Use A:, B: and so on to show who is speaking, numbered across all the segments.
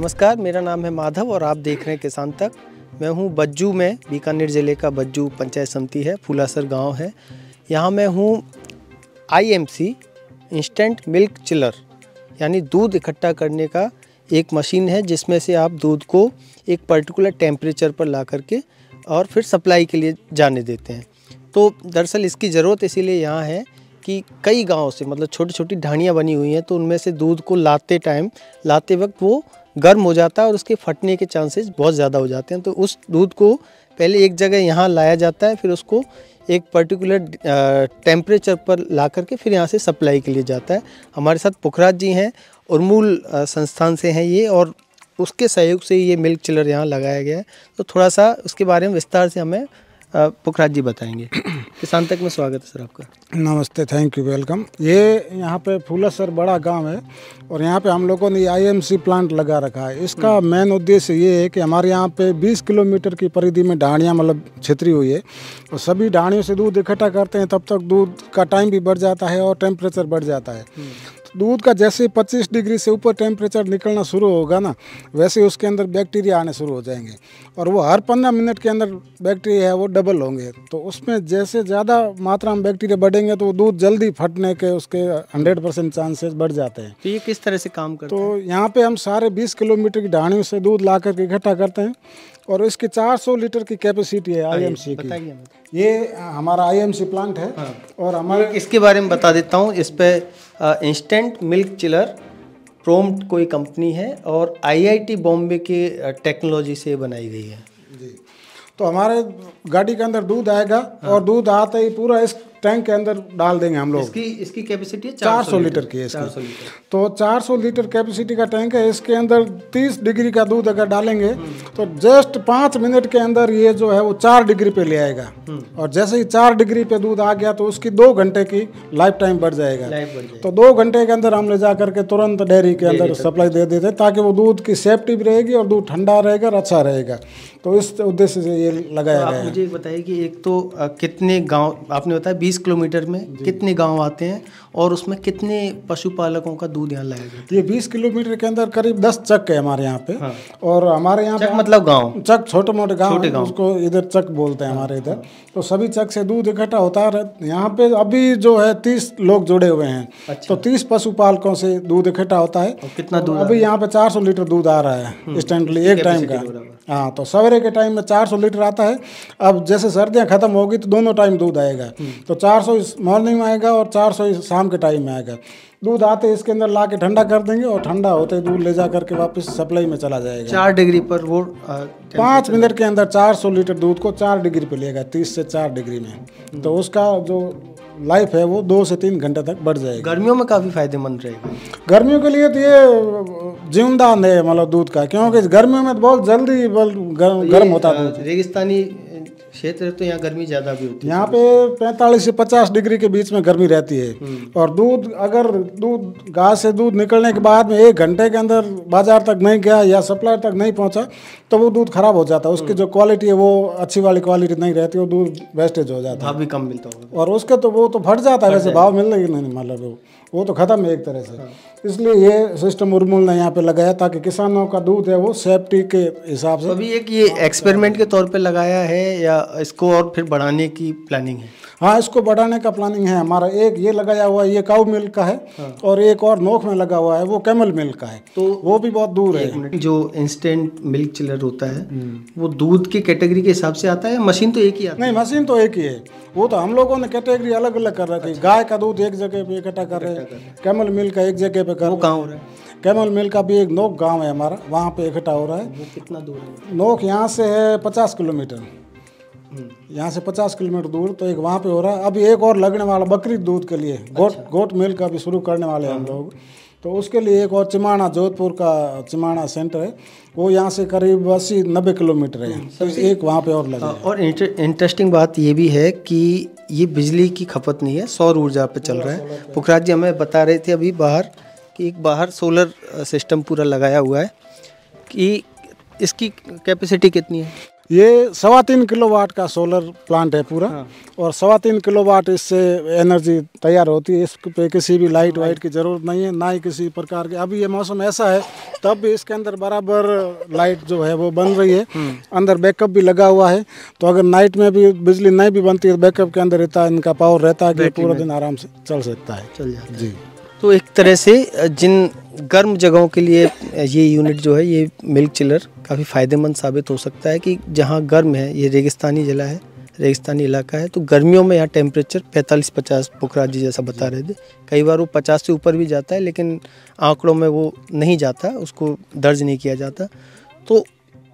A: नमस्कार, मेरा नाम है माधव और आप देख रहे हैं किसान तक। मैं हूं बज्जू में, बीकानेर ज़िले का बज्जू पंचायत समिति है, फूलासर गांव है। यहां मैं हूं IMC इंस्टेंट मिल्क चिलर यानी दूध इकट्ठा करने का एक मशीन है, जिसमें से आप दूध को एक पर्टिकुलर टेम्परेचर पर ला करके और फिर सप्लाई के लिए जाने देते हैं। तो दरअसल इसकी ज़रूरत इसीलिए यहाँ है कि कई गाँव से मतलब छोटी छोटी ढाणियाँ बनी हुई हैं, तो उनमें से दूध को लाते वक्त वो गर्म हो जाता है और उसके फटने के चांसेस बहुत ज़्यादा हो जाते हैं। तो उस दूध को पहले एक जगह यहाँ लाया जाता है, फिर उसको एक पर्टिकुलर टेम्परेचर पर ला करके फिर यहाँ से सप्लाई के लिए जाता है। हमारे साथ पुखराज जी हैं, उर्मूल संस्थान से हैं ये, और उसके सहयोग से ये मिल्क चिलर यहाँ लगाया गया है। तो थोड़ा सा उसके बारे में विस्तार से हमें पुखराज जी बताएंगे। किसान तक में स्वागत है सर आपका।
B: नमस्ते, थैंक यू, वेलकम। ये यहाँ पे फूलासर बड़ा गांव है और यहाँ पे हम लोगों ने IMC प्लांट लगा रखा है। इसका मेन उद्देश्य ये है कि हमारे यहाँ पे 20 किलोमीटर की परिधि में ढाणियाँ मतलब छितरी हुई है और सभी ढाणियों से दूध इकट्ठा करते हैं, तब तक दूध का टाइम भी बढ़ जाता है और टेम्परेचर बढ़ जाता है। दूध का जैसे 25 डिग्री से ऊपर टेम्परेचर निकलना शुरू होगा ना, वैसे उसके अंदर बैक्टीरिया आने शुरू हो जाएंगे और वो हर 15 मिनट के अंदर बैक्टीरिया है वो डबल होंगे। तो उसमें जैसे ज़्यादा मात्रा में बैक्टीरिया बढ़ेंगे तो दूध जल्दी फटने के उसके 100% चांसेस बढ़ जाते हैं।
A: तो ये किस तरह से काम करता है?
B: तो यहाँ पे हम सारे 20 किलोमीटर की ढाणियों से दूध ला करके इकट्ठा करते हैं और इसकी 400 लीटर की कैपेसिटी है IMC की। ये हमारा IMC प्लांट है।
A: हाँ।
B: और हमारे
A: इसके बारे में बता देता हूँ। इस पे इंस्टेंट मिल्क चिलर प्रोम्प्ट कोई कंपनी है और IIT बॉम्बे के टेक्नोलॉजी से बनाई गई है
B: जी। तो हमारे गाड़ी के अंदर दूध आएगा। हाँ। और दूध आते ही पूरा इस टैंक के अंदर डाल देंगे हम लोग।
A: इसकी कैपेसिटी है
B: 400 लीटर की है इसकी।
A: 400 लीटर।
B: तो 400 लीटर कैपेसिटी का टैंक है। इसके अंदर 30 डिग्री का दूध अगर डालेंगे तो जस्ट 5 मिनट के अंदर ये जो है वो 4 डिग्री पे ले आएगा। और जैसे ही 4 डिग्री पे दूध आ गया तो उसकी 2 घंटे की लाइफ टाइम बढ़ जाएगा। तो 2 घंटे के अंदर हम ले जा करके तुरंत डेयरी के अंदर सप्लाई दे देते हैं, ताकि वो दूध की सेफ्टी भी रहेगी और दूध ठंडा रहेगा और अच्छा रहेगा। तो इस उद्देश्य से ये लगाया गया है।
A: आप मुझे बताइए कि एक तो कितने गांव आपने बताया 20 किलोमीटर में कितने गांव आते हैं और उसमें कितने पशुपालकों का दूध यहाँ लाया जाता है?
B: ये 20 किलोमीटर के अंदर करीब 10 चक है हमारे यहाँ पे। हाँ। और हमारे यहाँ
A: चक मतलब गांव,
B: चक छोटे मोटे गाँव, उसको इधर चक बोलते हैं हमारे इधर। तो सभी चक से दूध इकट्ठा होता है। यहाँ पे अभी जो है 30 लोग जुड़े हुए हैं। अच्छा। तो 30 पशुपालकों से दूध इकट्ठा होता है।
A: कितना दूध? अभी
B: यहाँ पे 400 लीटर दूध आ रहा है इंस्टेंटली एक टाइम का। हाँ, तो सवेरे के टाइम में 400 लीटर आता है। अब जैसे सर्दियाँ खत्म होगी तो दोनों टाइम दूध आएगा। तो 400 मॉर्निंग में आएगा और 400 शाम के टाइम में आएगा। दूध आते इसके अंदर ला के ठंडा कर देंगे और ठंडा होते दूध ले जा करके वापस सप्लाई में चला जाएगा।
A: 4 डिग्री पर वो
B: 5 मिनट के अंदर 400 लीटर दूध को 4 डिग्री पे लेगा, 30 से 4 डिग्री में। तो उसका जो लाइफ है वो 2 से 3 घंटे तक बढ़ जाएगी।
A: गर्मियों में काफ़ी फायदेदेमंद रहेगा।
B: गर्मियों के लिए तो ये जीवनदान है मतलब दूध का, क्योंकि गर्मियों में तो बहुत जल्दी गर्म होता है दूध।
A: रेगिस्तानी क्षेत्र तो यहाँ गर्मी ज़्यादा भी होती है।
B: यहाँ पे 45 से 50 डिग्री के बीच में गर्मी रहती है। और दूध अगर गाय से दूध निकलने के बाद में 1 घंटे के अंदर बाजार तक नहीं गया या सप्लायर तक नहीं पहुँचा तो वो दूध खराब हो जाता है। उसकी जो क्वालिटी है वो अच्छी वाली क्वालिटी नहीं रहती, वो दूध वेस्टेज हो जाता है।
A: भाव भी कम मिलता होगा
B: और उसके तो वो तो फट जाता है, वैसे भाव मिलने ही नहीं, मतलब वो तो खत्म है एक तरह से। इसलिए ये सिस्टम उर्मूल ने यहाँ पे लगाया ताकि किसानों का दूध है वो सेफ्टी के हिसाब से।
A: अभी एक ये एक्सपेरिमेंट के तौर पे लगाया है या इसको और फिर बढ़ाने की प्लानिंग है?
B: हाँ, इसको बढ़ाने का प्लानिंग है हमारा। एक ये लगाया हुआ है, ये काऊ मिल्क का है। हाँ। और एक और नोख में लगा हुआ है वो कैमल मिल्क का है। तो वो भी बहुत दूर है।
A: जो इंस्टेंट मिल्क चिलर होता है वो दूध की कैटेगरी के हिसाब से आता है? मशीन तो एक ही आता है?
B: नहीं, मशीन तो एक ही है। वो तो हम लोगों ने कैटेगरी अलग अलग कर रखी है। गाय का दूध एक जगह पे इकट्ठा कर रहे हैं, कैमल मिल्क का एक जगह पे कर।
A: वो कहाँ हो रहा है?
B: कैमल मिल्क का भी एक नोक गाँव है हमारा, वहाँ पे इकट्ठा हो रहा है।
A: वो कितना दूर है?
B: नोक यहाँ से है 50 किलोमीटर, यहाँ से 50 किलोमीटर दूर। तो एक वहाँ पे हो रहा है। अभी एक और लगने वाला बकरी दूध के लिए गोट मिल्क का भी शुरू करने वाले हैं हम लोग। तो उसके लिए एक और चिमाणा, जोधपुर का चिमाणा सेंटर है, वो यहाँ से करीब 80-90 किलोमीटर है। तो एक वहाँ पे और लगा।
A: और इंटरेस्टिंग बात ये भी है कि ये बिजली की खपत नहीं है, सौर ऊर्जा पे चल रहा है। पुखराज जी हमें बता रहे थे अभी बाहर कि एक बाहर सोलर सिस्टम पूरा लगाया हुआ है कि इसकी कैपेसिटी कितनी है?
B: ये 3.25 किलोवाट का सोलर प्लांट है पूरा।
A: हाँ।
B: और 3.25 किलोवाट इससे एनर्जी तैयार होती है। इस पे किसी भी लाइट वाइट की ज़रूरत नहीं है, ना ही किसी प्रकार के। अभी ये मौसम ऐसा है तब भी इसके अंदर बराबर लाइट जो है वो बन रही है। अंदर बैकअप भी लगा हुआ है, तो अगर नाइट में भी बिजली नहीं भी बनती है, बैकअप के अंदर रहता है, इनका पावर रहता है कि पूरा दिन आराम से चल सकता है।
A: चल जाता है
B: जी।
A: तो एक तरह से जिन गर्म जगहों के लिए ये यूनिट जो है, ये मिल्क चिलर काफ़ी फ़ायदेमंद साबित हो सकता है कि जहाँ गर्म है, ये रेगिस्तानी जिला है, रेगिस्तानी इलाका है, तो गर्मियों में यहाँ टेम्परेचर 45-50 पुखराज जी जैसा बता रहे थे। कई बार वो 50 से ऊपर भी जाता है, लेकिन आंकड़ों में वो नहीं जाता, उसको दर्ज नहीं किया जाता। तो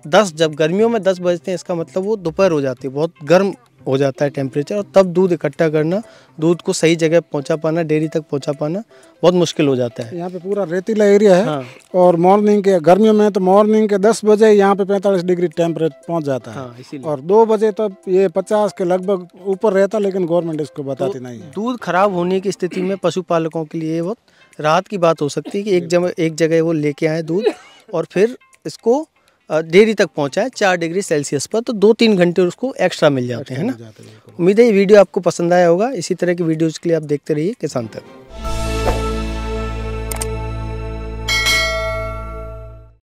A: 10 जब गर्मियों में 10 बजते हैं, इसका मतलब वो दोपहर हो जाती है, बहुत गर्म हो जाता है टेम्परेचर, और तब दूध इकट्ठा करना, दूध को सही जगह पहुंचा पाना, डेयरी तक पहुंचा पाना बहुत मुश्किल हो जाता है।
B: यहाँ पे पूरा रेतीला एरिया है।
A: हाँ।
B: और मॉर्निंग के गर्मियों में तो मॉर्निंग के 10 बजे यहाँ पे 45 डिग्री टेम्परेचर पहुँच जाता है।
A: हाँ, इसीलिए।
B: और 2 बजे तक ये 50 के लगभग ऊपर रहता, लेकिन गवर्नमेंट इसको बताती नहीं है।
A: दूध खराब होने की स्थिति में पशुपालकों के लिए बहुत राहत की बात हो सकती है कि एक जगह वो लेके आए दूध और फिर इसको डेयरी तक पहुंचाए 4 डिग्री सेल्सियस पर, तो 2-3 घंटे उसको एक्स्ट्रा मिल जाते हैं ना। उम्मीद है ये वीडियो आपको पसंद आया होगा। इसी तरह की वीडियोज़ के लिए आप देखते रहिए किसान तक।